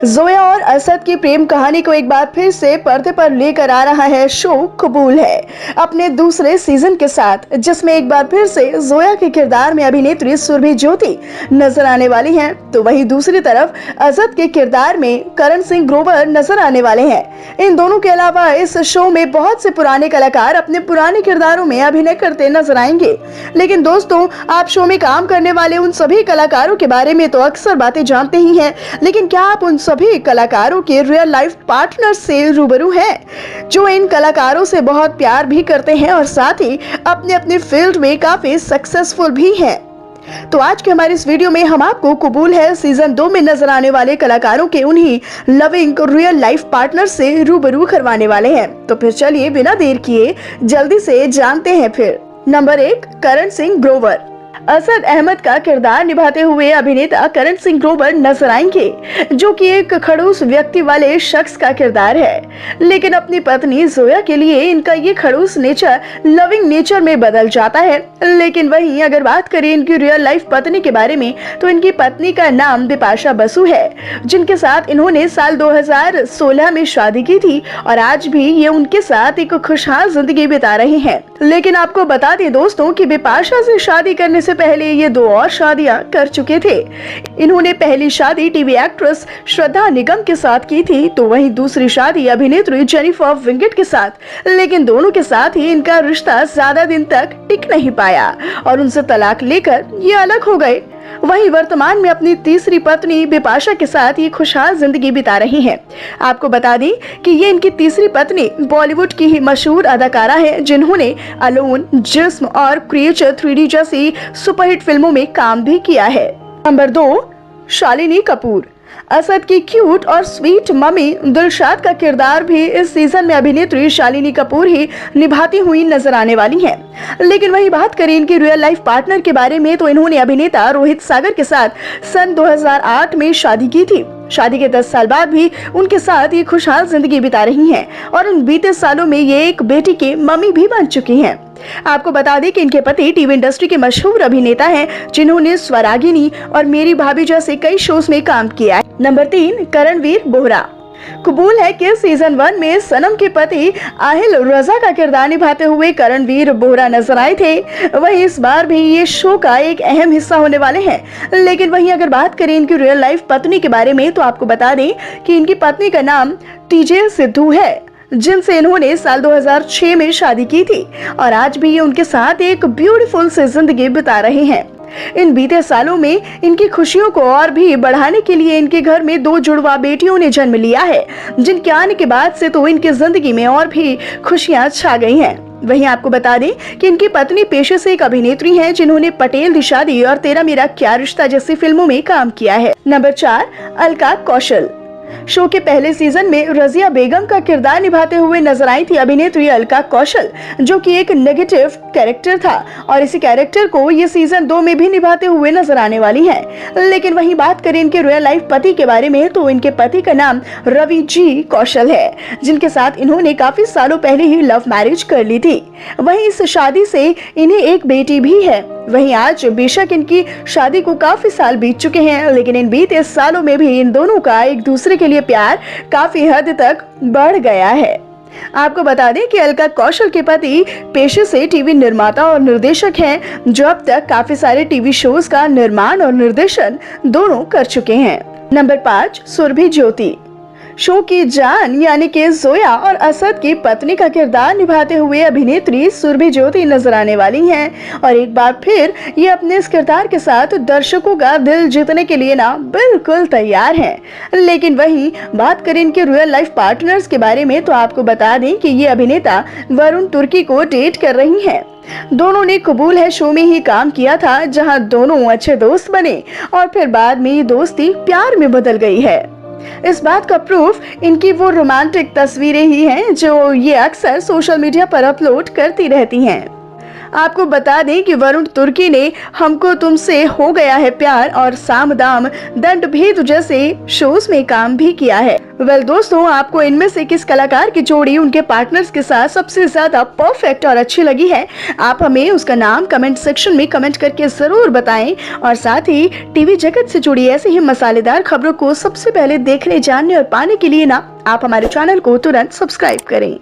जोया और असद की प्रेम कहानी को एक बार फिर से पर्दे पर लेकर आ रहा है शो कबूल है अपने दूसरे सीजन के साथ, जिसमें एक बार फिर से जोया के किरदार में अभिनेत्री सुरभि ज्योति नजर आने वाली हैं, तो वहीं दूसरी तरफ असद के किरदार में करण सिंह ग्रोवर नजर आने वाले हैं। इन दोनों के अलावा इस शो में बहुत से पुराने कलाकार अपने पुराने किरदारों में अभिनय करते नजर आएंगे। लेकिन दोस्तों, आप शो में काम करने वाले उन सभी कलाकारों के बारे में तो अक्सर बातें जानते ही हैं, लेकिन क्या आप उन सभी कलाकारों के रियल लाइफ पार्टनर से रूबरू हैं, जो इन कलाकारों से बहुत प्यार भी करते हैं और साथ ही अपने अपने फील्ड में काफी सक्सेसफुल भी हैं? तो आज के हमारे इस वीडियो में हम आपको कबूल है सीजन 2 में नजर आने वाले कलाकारों के उन्हीं लविंग रियल लाइफ पार्टनर से रूबरू करवाने वाले हैं। तो फिर चलिए बिना देर किए जल्दी से जानते हैं फिर। नंबर 1, करण सिंह ग्रोवर। असद अहमद का किरदार निभाते हुए अभिनेता करण सिंह ग्रोवर नजर आएंगे, जो कि एक खड़ूस व्यक्ति वाले शख्स का किरदार है। लेकिन अपनी पत्नी जोया के लिए इनका ये खड़ूस नेचर लविंग नेचर में बदल जाता है। लेकिन वहीं अगर बात करें इनकी रियल लाइफ पत्नी के बारे में, तो इनकी पत्नी का नाम बिपाशा बसु है, जिनके साथ इन्होंने साल 2016 में शादी की थी और आज भी ये उनके साथ एक खुशहाल जिंदगी बिता रही हैं। लेकिन आपको बता दें दोस्तों कि बिपाशा से शादी करने से पहले ये 2 और शादियां कर चुके थे। इन्होंने पहली शादी टीवी एक्ट्रेस श्रद्धा निगम के साथ की थी, तो वहीं दूसरी शादी अभिनेत्री जेनिफर विंगेट के साथ। लेकिन दोनों के साथ ही इनका रिश्ता ज्यादा दिन तक टिक नहीं पाया और उनसे तलाक लेकर ये अलग हो गए। वहीं वर्तमान में अपनी तीसरी पत्नी बिपाशा के साथ ये खुशहाल जिंदगी बिता रही हैं। आपको बता दें कि ये इनकी तीसरी पत्नी बॉलीवुड की ही मशहूर अदाकारा है, जिन्होंने अलोन, जिस्म और क्रिएचर 3D जैसी सुपरहिट फिल्मों में काम भी किया है। नंबर 2, शालिनी कपूर। असद की क्यूट और स्वीट मम्मी दिलशाद का किरदार भी इस सीजन में अभिनेत्री शालिनी कपूर ही निभाती हुई नजर आने वाली हैं। लेकिन वही बात करें इनके रियल लाइफ पार्टनर के बारे में, तो इन्होंने अभिनेता रोहित सागर के साथ सन 2008 में शादी की थी। शादी के 10 साल बाद भी उनके साथ ये खुशहाल जिंदगी बिता रही हैं और इन बीते सालों में ये एक बेटी के मम्मी भी बन चुकी हैं। आपको बता दें कि इनके पति टीवी इंडस्ट्री के मशहूर अभिनेता हैं, जिन्होंने स्वरागिनी और मेरी भाभी जैसे कई शोज में काम किया है। नंबर 3, करणवीर बोहरा। कबूल है कि सीजन 1 में सनम के पति आहिल रजा का किरदार निभाते हुए करणवीर बोहरा नजर आए थे। वहीं इस बार भी ये शो का एक अहम हिस्सा होने वाले हैं। लेकिन वहीं अगर बात करें इनकी रियल लाइफ पत्नी के बारे में, तो आपको बता दें कि इनकी पत्नी का नाम टीजे सिद्धू है, जिनसे इन्होंने साल 2006 में शादी की थी और आज भी ये उनके साथ एक ब्यूटीफुल सी जिंदगी बिता रहे हैं। इन बीते सालों में इनकी खुशियों को और भी बढ़ाने के लिए इनके घर में 2 जुड़वा बेटियों ने जन्म लिया है, जिनके आने के बाद से तो इनकी जिंदगी में और भी खुशियां छा गई हैं। वहीं आपको बता दें कि इनकी पत्नी पेशे से एक अभिनेत्री हैं, जिन्होंने पटेल दी शादी और तेरा मेरा क्या रिश्ता जैसी फिल्मों में काम किया है। नंबर 4, अलका कौशल। शो के पहले सीजन में रजिया बेगम का किरदार निभाते हुए नजर आई थी अभिनेत्री अलका कौशल, जो कि एक नेगेटिव कैरेक्टर था और इसी कैरेक्टर को ये सीजन 2 में भी निभाते हुए नजर आने वाली हैं। लेकिन वहीं बात करें इनके रियल लाइफ पति के बारे में, तो इनके पति का नाम रवि जी कौशल है, जिनके साथ इन्होंने काफी सालों पहले ही लव मैरिज कर ली थी। वहीं इस शादी से इन्हें एक बेटी भी है। वहीं आज बेशक इनकी शादी को काफी साल बीत चुके हैं, लेकिन इन बीते सालों में भी इन दोनों का एक दूसरे के लिए प्यार काफी हद तक बढ़ गया है। आपको बता दें कि अलका कौशल के पति पेशे से टीवी निर्माता और निर्देशक हैं, जो अब तक काफी सारे टीवी शोज का निर्माण और निर्देशन दोनों कर चुके हैं। नंबर 5, सुरभि ज्योति। शो की जान यानी कि जोया और असद की पत्नी का किरदार निभाते हुए अभिनेत्री सुरभि ज्योति नजर आने वाली हैं और एक बार फिर ये अपने इस किरदार के साथ दर्शकों का दिल जीतने के लिए ना बिल्कुल तैयार हैं। लेकिन वहीं बात करें इनके रियल लाइफ पार्टनर्स के बारे में, तो आपको बता दें कि ये अभिनेता वरुण तुर्की को डेट कर रही हैं। दोनों ने कबूल है शो में ही काम किया था, जहां दोनों अच्छे दोस्त बने और फिर बाद में ये दोस्ती प्यार में बदल गई है। इस बात का प्रूफ इनकी वो रोमांटिक तस्वीरें ही हैं, जो ये अक्सर सोशल मीडिया पर अपलोड करती रहती हैं। आपको बता दें कि वरुण तुर्की ने हमको तुमसे हो गया है प्यार और साम दाम दंड भेद जैसे शोज में काम भी किया है। दोस्तों, आपको इनमें से किस कलाकार की जोड़ी उनके पार्टनर्स के साथ सबसे ज्यादा परफेक्ट और अच्छी लगी है? आप हमें उसका नाम कमेंट सेक्शन में कमेंट करके जरूर बताएं और साथ ही टीवी जगत से जुड़ी ऐसी ही मसालेदार खबरों को सबसे पहले देखने, जानने और पाने के लिए ना आप हमारे चैनल को तुरंत सब्सक्राइब करें।